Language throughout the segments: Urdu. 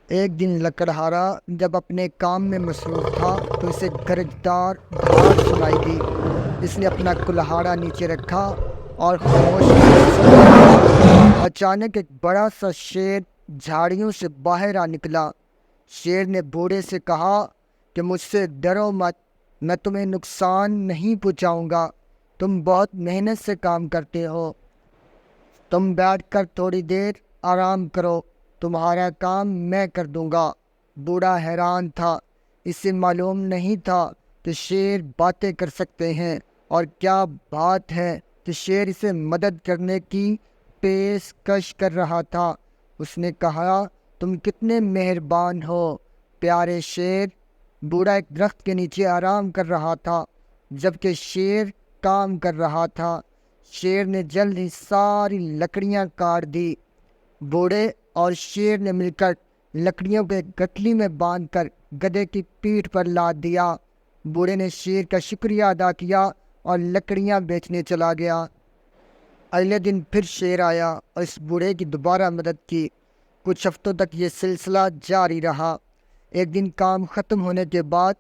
ایک دن لکڑہارا جب اپنے کام میں مصروف تھا تو اسے گرجدار دھاڑ سنائی دی۔ اس نے اپنا کلہاڑا نیچے رکھا اور خاموشی سے سننا لگا۔ اچانک ایک بڑا سا شیر جھاڑیوں سے باہر آ نکلا۔ شیر نے بوڑھے سے کہا کہ مجھ سے ڈرو مت، میں تمہیں نقصان نہیں پہنچاؤں گا۔ تم بہت محنت سے کام کرتے ہو، تم بیٹھ کر تھوڑی دیر آرام کرو، تمہارا کام میں کر دوں گا۔ بوڑھا حیران تھا، اسے معلوم نہیں تھا کہ شیر باتیں کر سکتے ہیں، اور کیا بات ہے کہ شیر اسے مدد کرنے کی پیشکش کر رہا تھا۔ اس نے کہا، تم کتنے مہربان ہو پیارے شیر۔ بوڑھا ایک درخت کے نیچے آرام کر رہا تھا جبکہ شیر کام کر رہا تھا۔ شیر نے جلد ہی ساری لکڑیاں کاٹ دی۔ بوڑھے اور شیر نے مل کر لکڑیوں کو ایک گٹلی میں باندھ کر گدھے کی پیٹھ پر لاد دیا۔ بوڑھے نے شیر کا شکریہ ادا کیا اور لکڑیاں بیچنے چلا گیا۔ اگلے دن پھر شیر آیا اور اس بوڑھے کی دوبارہ مدد کی۔ کچھ ہفتوں تک یہ سلسلہ جاری رہا۔ ایک دن کام ختم ہونے کے بعد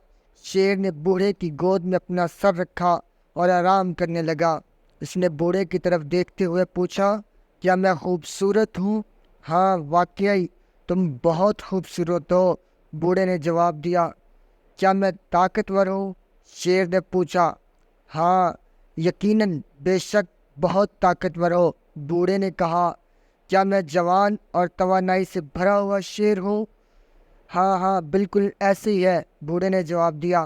شیر نے بوڑھے کی گود میں اپنا سر رکھا اور آرام کرنے لگا۔ اس نے بوڑھے کی طرف دیکھتے ہوئے پوچھا، کیا میں خوبصورت ہوں؟ ہاں واقعی تم بہت خوبصورت ہو، بوڑھے نے جواب دیا۔ کیا میں طاقتور ہوں؟ شیر نے پوچھا۔ ہاں یقیناً، بے شک بہت طاقتور ہو، بوڑھے نے کہا۔ کیا میں جوان اور توانائی سے بھرا ہوا شیر ہوں؟ ہاں ہاں بالکل ایسے ہی ہے، بوڑھے نے جواب دیا۔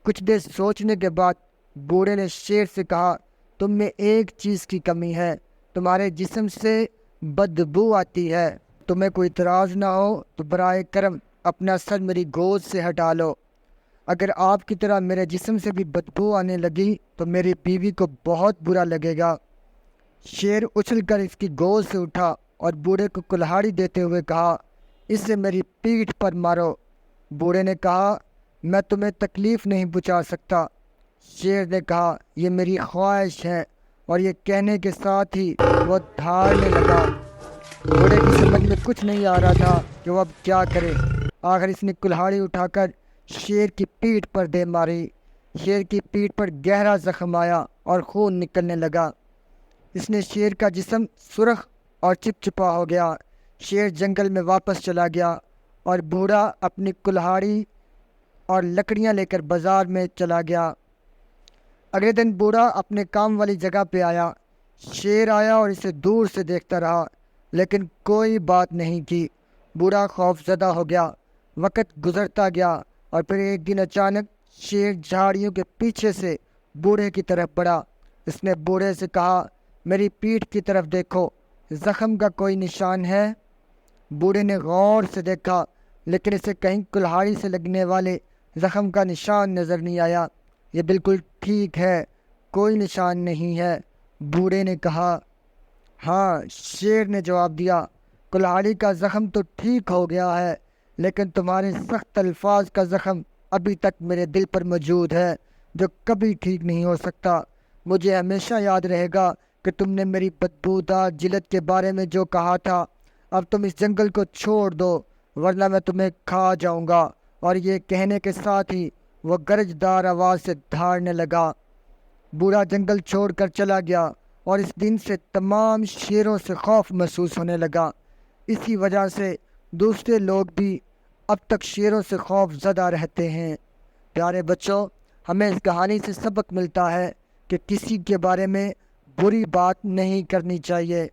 کچھ دیر سوچنے کے بعد بوڑھے نے شیر سے کہا، تم میں ایک چیز کی کمی ہے، تمہارے جسم سے بدبو آتی ہے۔ تمہیں کوئی اعتراض نہ ہو تو برائے کرم اپنا سر میری گود سے ہٹا لو۔ اگر آپ کی طرح میرے جسم سے بھی بدبو آنے لگی تو میری بیوی کو بہت برا لگے گا۔ شیر اچھل کر اس کی گود سے اٹھا اور بوڑھے کو کلہاڑی دیتے ہوئے کہا، اسے میری پیٹھ پر مارو۔ بوڑھے نے کہا، میں تمہیں تکلیف نہیں پہنچا سکتا۔ شیر نے کہا، یہ میری خواہش ہے، اور یہ کہنے کے ساتھ ہی وہ دھاڑنے لگا۔ بوڑھے کی سمجھ میں کچھ نہیں آ رہا تھا کہ وہ اب کیا کرے۔ آخر اس نے کلہاڑی اٹھا کر شیر کی پیٹھ پر دے ماری۔ شیر کی پیٹھ پر گہرا زخم آیا اور خون نکلنے لگا۔ اس نے شیر کا جسم سرخ اور چپچپا ہو گیا۔ شیر جنگل میں واپس چلا گیا اور بوڑھا اپنی کلہاڑی اور لکڑیاں لے کر بازار میں چلا گیا۔ اگلے دن بوڑھا اپنے کام والی جگہ پہ آیا۔ شیر آیا اور اسے دور سے دیکھتا رہا لیکن کوئی بات نہیں کی۔ بوڑھا خوف زدہ ہو گیا۔ وقت گزرتا گیا اور پھر ایک دن اچانک شیر جھاڑیوں کے پیچھے سے بوڑھے کی طرف بڑھا۔ اس نے بوڑھے سے کہا، میری پیٹھ کی طرف دیکھو، زخم کا کوئی نشان ہے؟ بوڑھے نے غور سے دیکھا لیکن اسے کہیں کلہاڑی سے لگنے والے زخم کا نشان نظر نہیں آیا۔ یہ بالکل ٹھیک ہے، کوئی نشان نہیں ہے، بوڑھے نے کہا۔ ہاں، شیر نے جواب دیا، کلہاڑی کا زخم تو ٹھیک ہو گیا ہے لیکن تمہارے سخت الفاظ کا زخم ابھی تک میرے دل پر موجود ہے جو کبھی ٹھیک نہیں ہو سکتا۔ مجھے ہمیشہ یاد رہے گا کہ تم نے میری بدبودار جلد کے بارے میں جو کہا تھا۔ اب تم اس جنگل کو چھوڑ دو ورنہ میں تمہیں کھا جاؤں گا۔ اور یہ کہنے کے ساتھ ہی وہ گرجدار آواز سے دھاڑنے لگا۔ بوڑھا جنگل چھوڑ کر چلا گیا اور اس دن سے تمام شیروں سے خوف محسوس ہونے لگا۔ اسی وجہ سے دوسرے لوگ بھی اب تک شیروں سے خوف زدہ رہتے ہیں۔ پیارے بچوں، ہمیں اس کہانی سے سبق ملتا ہے کہ کسی کے بارے میں بری بات نہیں کرنی چاہیے۔